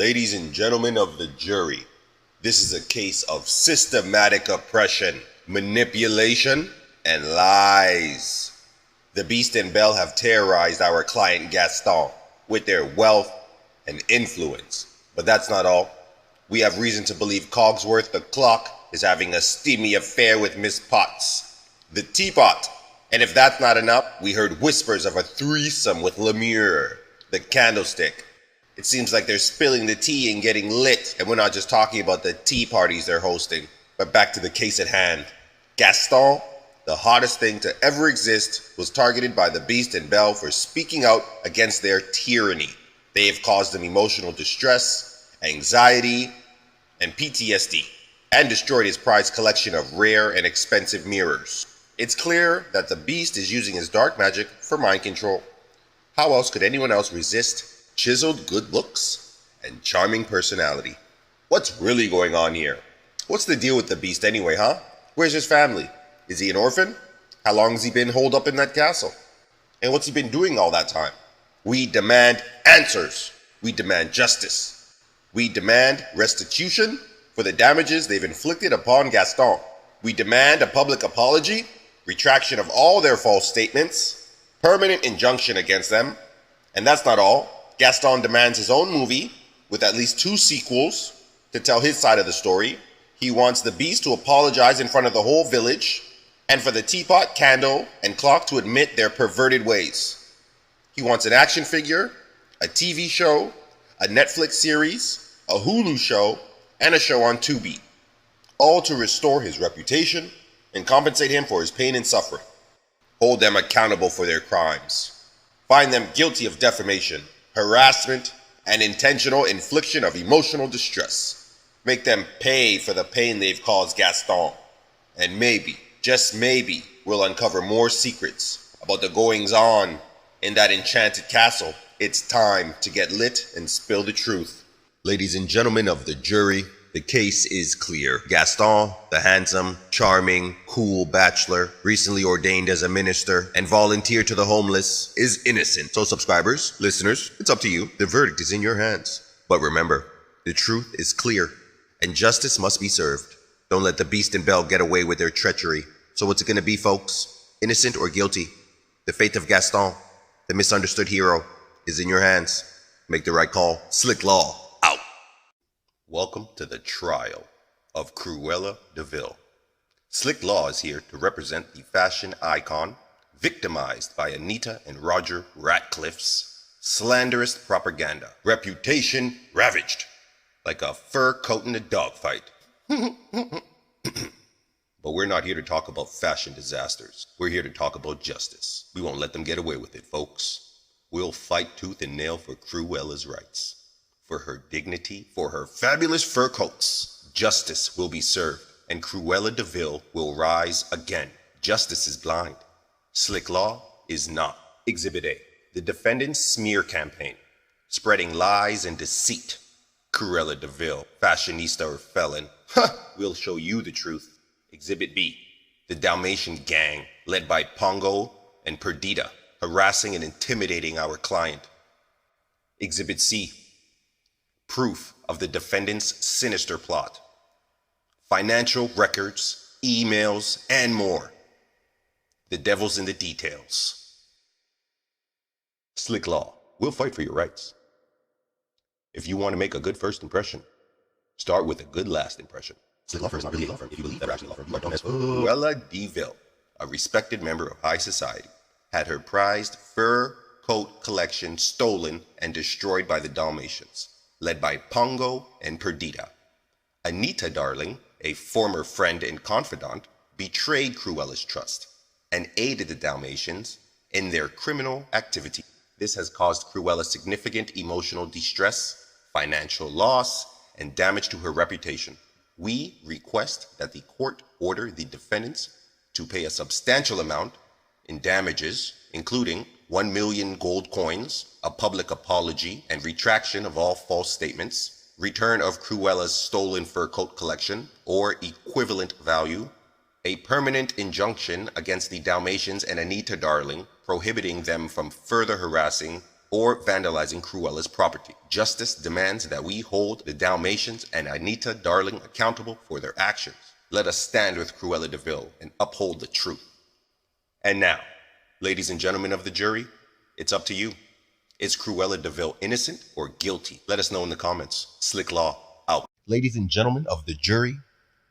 Ladies and gentlemen of the jury, this is a case of systematic oppression, manipulation, and lies. The Beast and Belle have terrorized our client Gaston with their wealth and influence. But that's not all. We have reason to believe Cogsworth the clock is having a steamy affair with Miss Potts, the teapot. And if that's not enough, we heard whispers of a threesome with Lemure, the candlestick. It seems like they're spilling the tea and getting lit, and we're not just talking about the tea parties they're hosting. But back to the case at hand. Gaston, the hottest thing to ever exist, was targeted by the Beast and Belle for speaking out against their tyranny. They have caused him emotional distress, anxiety, and PTSD, and destroyed his prized collection of rare and expensive mirrors. It's clear that the Beast is using his dark magic for mind control. How else could anyone else resist chiseled good looks and charming personality? What's really going on here? What's the deal with the Beast anyway, huh? Where's his family? Is he an orphan? How long has he been holed up in that castle? And what's he been doing all that time? We demand answers. We demand justice. We demand restitution for the damages they've inflicted upon Gaston. We demand a public apology, retraction of all their false statements, permanent injunction against them. And that's not all. Gaston demands his own movie with at least 2 sequels to tell his side of the story. He wants the Beast to apologize in front of the whole village, and for the teapot, candle, and clock to admit their perverted ways. He wants an action figure, a TV show, a Netflix series, a Hulu show, and a show on Tubi, all to restore his reputation and compensate him for his pain and suffering. Hold them accountable for their crimes. Find them guilty of defamation, harassment, and intentional infliction of emotional distress. Make them pay for the pain they've caused Gaston. And maybe, just maybe, we'll uncover more secrets about the goings-on in that enchanted castle. It's time to get lit and spill the truth. Ladies and gentlemen of the jury, the case is clear. Gaston, the handsome, charming, cool bachelor, recently ordained as a minister and volunteered to the homeless, is innocent. So subscribers, listeners, it's up to you. The verdict is in your hands. But remember, the truth is clear, and justice must be served. Don't let the Beast and Belle get away with their treachery. So what's it gonna be, folks? Innocent or guilty? The fate of Gaston, the misunderstood hero, is in your hands. Make the right call. Slick Law, out. Welcome to the trial of Cruella De Vil. Slick Law is here to represent the fashion icon victimized by Anita and Roger Ratcliffe's slanderous propaganda. Reputation ravaged like a fur coat in a dogfight. But we're not here to talk about fashion disasters. We're here to talk about justice. We won't let them get away with it, folks. We'll fight tooth and nail for Cruella's rights, for her dignity, for her fabulous fur coats. Justice will be served, and Cruella De Vil will rise again. Justice is blind. Slick Law is not. Exhibit A, the defendant's smear campaign, spreading lies and deceit. Cruella De Vil, fashionista or felon. We'll show you the truth. Exhibit B, the Dalmatian gang, led by Pongo and Perdita, harassing and intimidating our client. Exhibit C, proof of the defendant's sinister plot. Financial records, emails, and more. The devil's in the details. Slick Law, we'll fight for your rights. If you want to make a good first impression, start with a good last impression. Slick Law Firm is not really a law firm. If you believe that we're actually a law firm, you are dumb as fuck. Cruella De Vil, a respected member of high society, had her prized fur coat collection stolen and destroyed by the Dalmatians, led by Pongo and Perdita. Anita Darling, a former friend and confidant, betrayed Cruella's trust and aided the Dalmatians in their criminal activity. This has caused Cruella significant emotional distress, financial loss, and damage to her reputation. We request that the court order the defendants to pay a substantial amount in damages, including 1 million gold coins, a public apology and retraction of all false statements, return of Cruella's stolen fur coat collection or equivalent value, a permanent injunction against the Dalmatians and Anita Darling, prohibiting them from further harassing or vandalizing Cruella's property. Justice demands that we hold the Dalmatians and Anita Darling accountable for their actions. Let us stand with Cruella De Vil and uphold the truth. And now, ladies and gentlemen of the jury, it's up to you. Is Cruella De Vil innocent or guilty? Let us know in the comments. Slick Law, out. Ladies and gentlemen of the jury,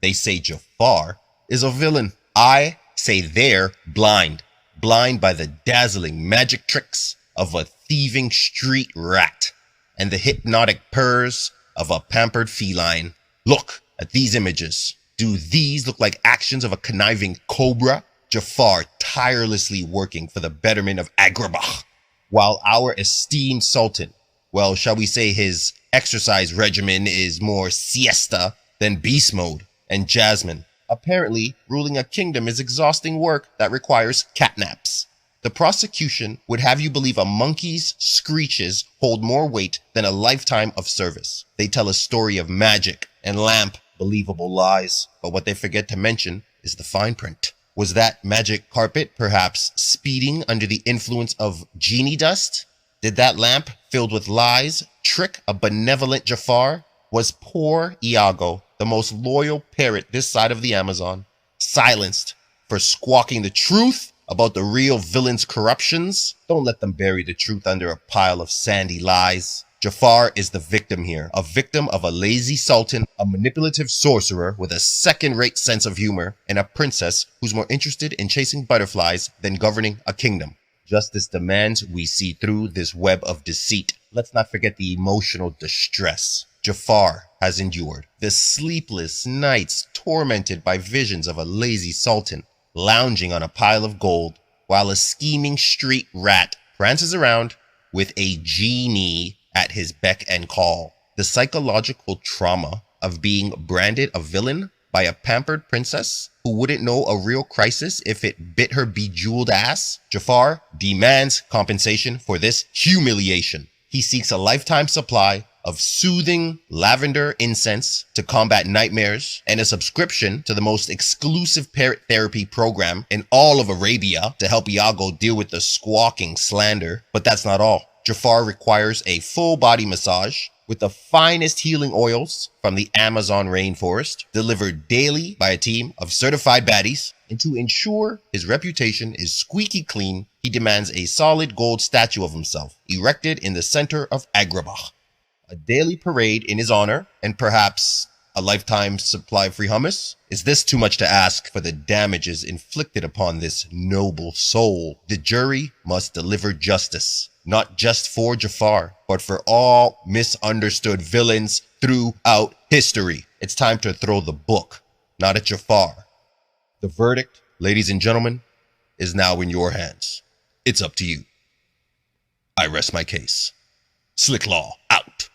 they say Jafar is a villain. I say they're blind. Blind by the dazzling magic tricks of a thieving street rat and the hypnotic purrs of a pampered feline. Look at these images. Do these look like actions of a conniving cobra? Jafar tirelessly working for the betterment of Agrabah, while our esteemed sultan, well, shall we say his exercise regimen is more siesta than beast mode, and Jasmine, apparently ruling a kingdom is exhausting work that requires catnaps. The prosecution would have you believe a monkey's screeches hold more weight than a lifetime of service. They tell a story of magic and lamp, believable lies, but what they forget to mention is the fine print. Was that magic carpet perhaps speeding under the influence of genie dust? Did that lamp, filled with lies, trick a benevolent Jafar? Was poor Iago, the most loyal parrot this side of the Amazon, silenced for squawking the truth about the real villain's corruptions? Don't let them bury the truth under a pile of sandy lies. Jafar is the victim here, a victim of a lazy sultan, a manipulative sorcerer with a second-rate sense of humor, and a princess who's more interested in chasing butterflies than governing a kingdom. Justice demands we see through this web of deceit. Let's not forget the emotional distress Jafar has endured, the sleepless nights tormented by visions of a lazy sultan lounging on a pile of gold while a scheming street rat prances around with a genie at his beck and call. The psychological trauma of being branded a villain by a pampered princess who wouldn't know a real crisis if it bit her bejeweled ass. Jafar demands compensation for this humiliation. He seeks a lifetime supply of soothing lavender incense to combat nightmares and a subscription to the most exclusive parrot therapy program in all of Arabia to help Iago deal with the squawking slander. But that's not all. Jafar requires a full body massage with the finest healing oils from the Amazon rainforest, delivered daily by a team of certified baddies. And to ensure his reputation is squeaky clean, he demands a solid gold statue of himself, erected in the center of Agrabah. A daily parade in his honor, and perhaps a lifetime supply of free hummus? Is this too much to ask for the damages inflicted upon this noble soul? The jury must deliver justice, not just for Jafar, but for all misunderstood villains throughout history. It's time to throw the book, not at Jafar. The verdict, ladies and gentlemen, is now in your hands. It's up to you. I rest my case. Slick Law, out.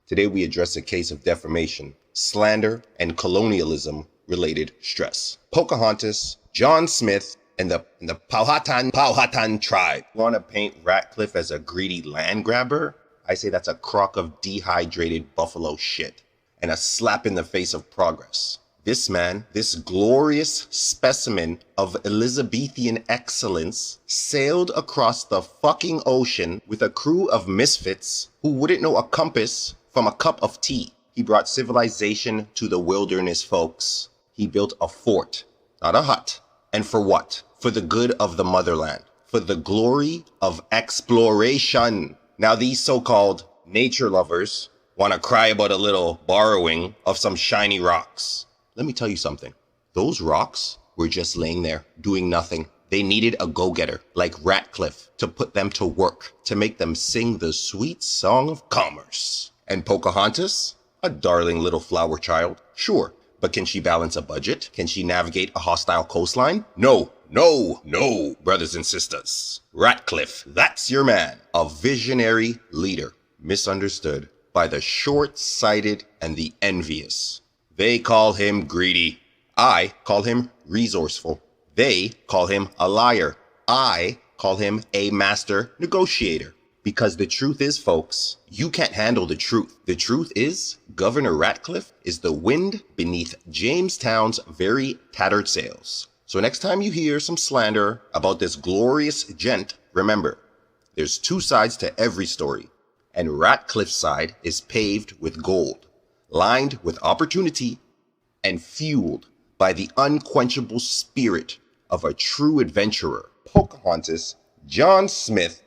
Today we address a case of defamation, slander, and colonialism-related stress. Pocahontas, John Smith, and the Powhatan tribe want to paint Ratcliffe as a greedy land grabber? I say that's a crock of dehydrated buffalo shit and a slap in the face of progress. This man, this glorious specimen of Elizabethan excellence, sailed across the fucking ocean with a crew of misfits who wouldn't know a compass from a cup of tea. He brought civilization to the wilderness, folks. He built a fort, not a hut. And for what? For the good of the motherland. For the glory of exploration. Now these so-called nature lovers want to cry about a little borrowing of some shiny rocks. Let me tell you something. Those rocks were just laying there, doing nothing. They needed a go-getter like Ratcliffe to put them to work, to make them sing the sweet song of commerce. And Pocahontas? A darling little flower child, sure. But can she balance a budget? Can she navigate a hostile coastline? No, no, no, brothers and sisters. Ratcliffe, that's your man. A visionary leader, misunderstood by the short-sighted and the envious. They call him greedy. I call him resourceful. They call him a liar. I call him a master negotiator. Because the truth is, folks, you can't handle the truth. The truth is, Governor Ratcliffe is the wind beneath Jamestown's very tattered sails. So next time you hear some slander about this glorious gent, remember, There's two sides to every story, and Ratcliffe's side is paved with gold, lined with opportunity, and fueled by the unquenchable spirit of a true adventurer. Pocahontas, John Smith,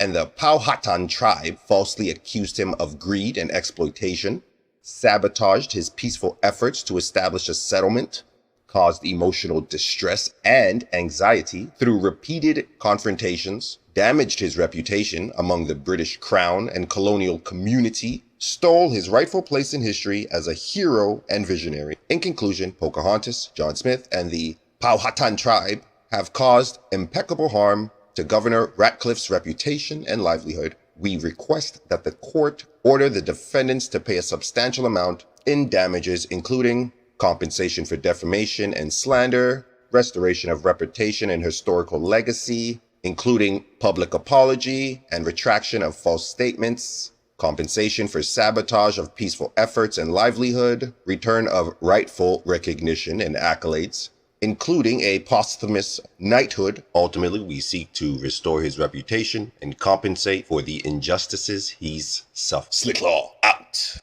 and the Powhatan tribe falsely accused him of greed and exploitation, sabotaged his peaceful efforts to establish a settlement, caused emotional distress and anxiety through repeated confrontations, damaged his reputation among the British Crown and colonial community, stole his rightful place in history as a hero and visionary. In conclusion, Pocahontas, John Smith, and the Powhatan tribe have caused impeccable harm to Governor Ratcliffe's reputation and livelihood. We request that the court order the defendants to pay a substantial amount in damages, including compensation for defamation and slander, restoration of reputation and historical legacy, including public apology and retraction of false statements, compensation for sabotage of peaceful efforts and livelihood, return of rightful recognition and accolades, including a posthumous knighthood. Ultimately, we seek to restore his reputation and compensate for the injustices he's suffered. Slick Law, out.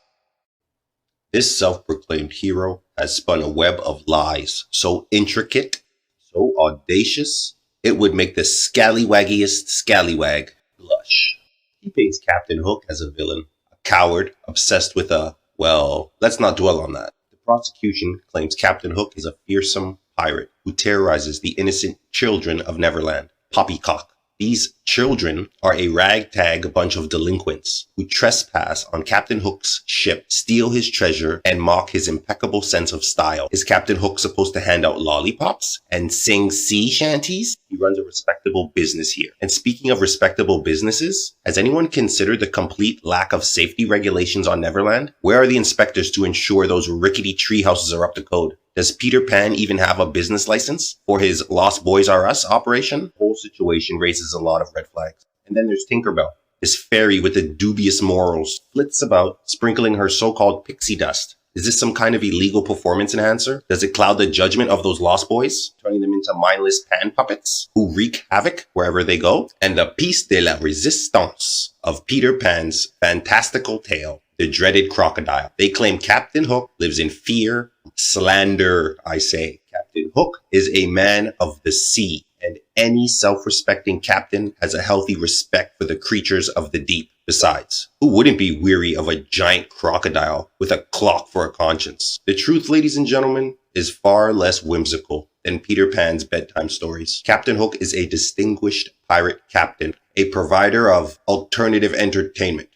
This self-proclaimed hero has spun a web of lies so intricate, so audacious, it would make the scallywaggiest scallywag blush. He paints Captain Hook as a villain, a coward, obsessed with well, let's not dwell on that. The prosecution claims Captain Hook is a fearsome pirate who terrorizes the innocent children of Neverland. Poppycock. These children are a ragtag bunch of delinquents who trespass on Captain Hook's ship, steal his treasure, and mock his impeccable sense of style. Is Captain Hook supposed to hand out lollipops and sing sea shanties? He runs a respectable business here. And speaking of respectable businesses, has anyone considered the complete lack of safety regulations on Neverland? Where are the inspectors to ensure those rickety tree houses are up to code? Does Peter Pan even have a business license for his Lost Boys R Us operation? The whole situation raises a lot of red flags. And then there's Tinkerbell, this fairy with the dubious morals, flits about, sprinkling her so-called pixie dust. Is this some kind of illegal performance enhancer? Does it cloud the judgment of those Lost Boys, turning them into mindless pan puppets who wreak havoc wherever they go? And the piece de la resistance of Peter Pan's fantastical tale, the dreaded crocodile. They claim Captain Hook lives in fear, slander, I say. Captain Hook is a man of the sea, and any self-respecting captain has a healthy respect for the creatures of the deep. Besides, who wouldn't be weary of a giant crocodile with a clock for a conscience? The truth, ladies and gentlemen, is far less whimsical than Peter Pan's bedtime stories. Captain Hook is a distinguished pirate captain, a provider of alternative entertainment,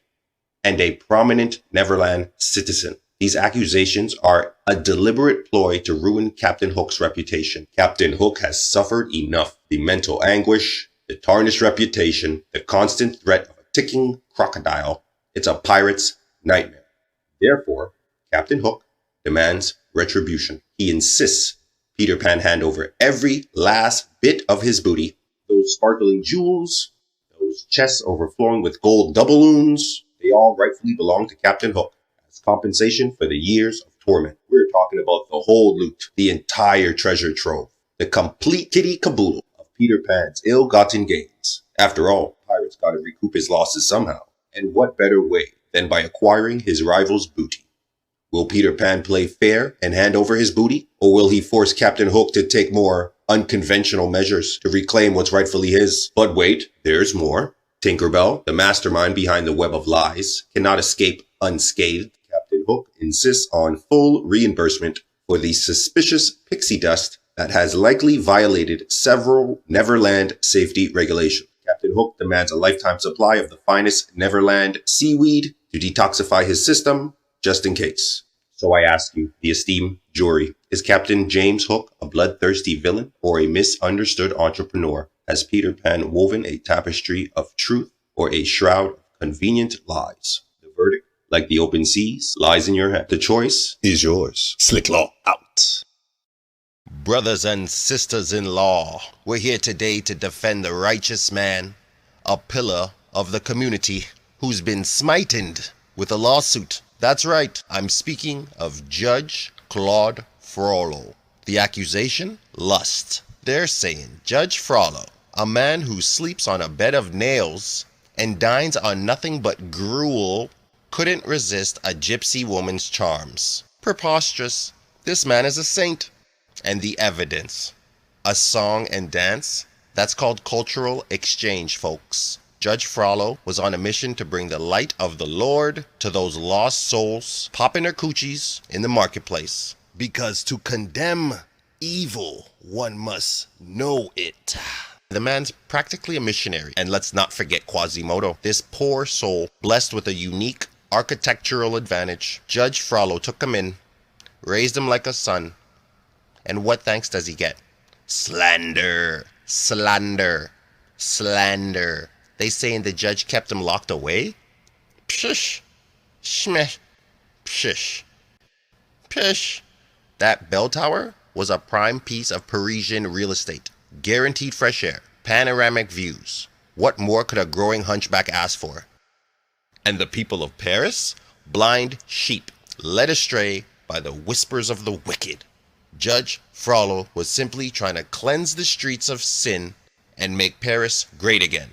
and a prominent Neverland citizen. These accusations are a deliberate ploy to ruin Captain Hook's reputation. Captain Hook has suffered enough. The mental anguish, the tarnished reputation, the constant threat of a ticking crocodile. It's a pirate's nightmare. Therefore, Captain Hook demands retribution. He insists Peter Pan hand over every last bit of his booty. Those sparkling jewels, those chests overflowing with gold doubloons, they all rightfully belong to Captain Hook as compensation for the years of torment. We're talking about the whole loot, the entire treasure trove, the complete kitty caboodle of Peter Pan's ill-gotten gains. After all, pirates gotta recoup his losses somehow. And what better way than by acquiring his rival's booty? Will Peter Pan play fair and hand over his booty? Or will he force Captain Hook to take more unconventional measures to reclaim what's rightfully his? But wait, there's more. Tinkerbell, the mastermind behind the web of lies, cannot escape unscathed. Captain Hook insists on full reimbursement for the suspicious pixie dust that has likely violated several Neverland safety regulations. Captain Hook demands a lifetime supply of the finest Neverland seaweed to detoxify his system, just in case. So I ask you, the esteemed jury, is Captain James Hook a bloodthirsty villain or a misunderstood entrepreneur? Has Peter Pan woven a tapestry of truth or a shroud of convenient lies? The verdict, like the open seas, lies in your hand. The choice is yours. Slick Law out. Brothers and sisters-in-law, we're here today to defend the righteous man, a pillar of the community who's been smited with a lawsuit. That's right, I'm speaking of Judge Claude Frollo. The accusation? Lust. They're saying Judge Frollo, A man who sleeps on a bed of nails and dines on nothing but gruel couldn't resist a gypsy woman's charms. Preposterous. This man is a saint. And the evidence. A song and dance? That's called cultural exchange, folks. Judge Frollo was on a mission to bring the light of the Lord to those lost souls popping their coochies in the marketplace. Because to condemn evil, one must know it. The man's practically a missionary. And let's not forget Quasimodo. This poor soul, blessed with a unique architectural advantage. Judge Frollo took him in, raised him like a son. And what thanks does he get? Slander, slander, slander. They saying the judge kept him locked away? Pshish, shmeh, pshish, pish. That bell tower was a prime piece of Parisian real estate. Guaranteed fresh air, panoramic views. What more could a growing hunchback ask for? And the people of Paris? Blind sheep, led astray by the whispers of the wicked. Judge Frollo was simply trying to cleanse the streets of sin and make Paris great again.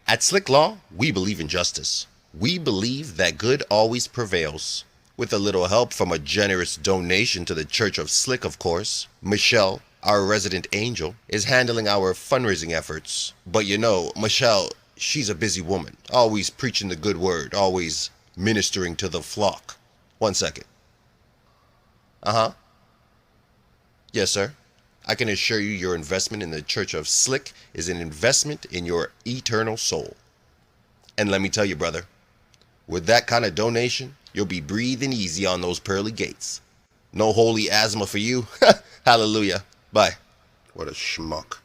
At Slick Law, we believe in justice. We believe that good always prevails. With a little help from a generous donation to the Church of Slick, of course. Michelle, our resident angel, is handling our fundraising efforts. But you know, Michelle, she's a busy woman. Always preaching the good word. Always ministering to the flock. 1 second. Yes, sir. I can assure you your investment in the Church of Slick is an investment in your eternal soul. And let me tell you, brother, with that kind of donation, you'll be breathing easy on those pearly gates. No holy asthma for you. Hallelujah. Bye. What a schmuck.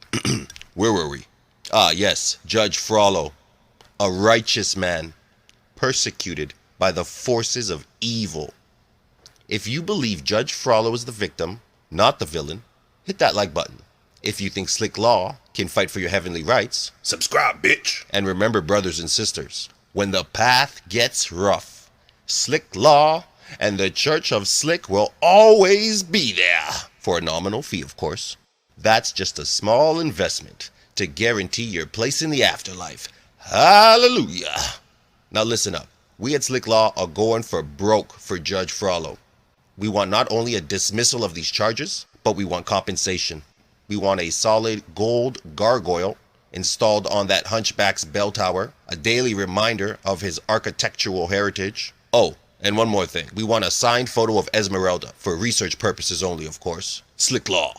Where were we? Ah, yes, Judge Frollo, a righteous man, persecuted by the forces of evil. If you believe Judge Frollo is the victim, not the villain, hit that like button. If you think Slick Law can fight for your heavenly rights, subscribe, bitch. And remember, brothers and sisters, when the path gets rough, Slick Law and the Church of Slick will always be there. For a nominal fee, of course. That's just a small investment to guarantee your place in the afterlife. Hallelujah. Now listen up. We at Slick Law are going for broke for Judge Frollo. We want not only a dismissal of these charges, but we want compensation. We want a solid gold gargoyle installed on that hunchback's bell tower, a daily reminder of his architectural heritage. Oh, and one more thing. We want a signed photo of Esmeralda, for research purposes only, of course. Slick Law.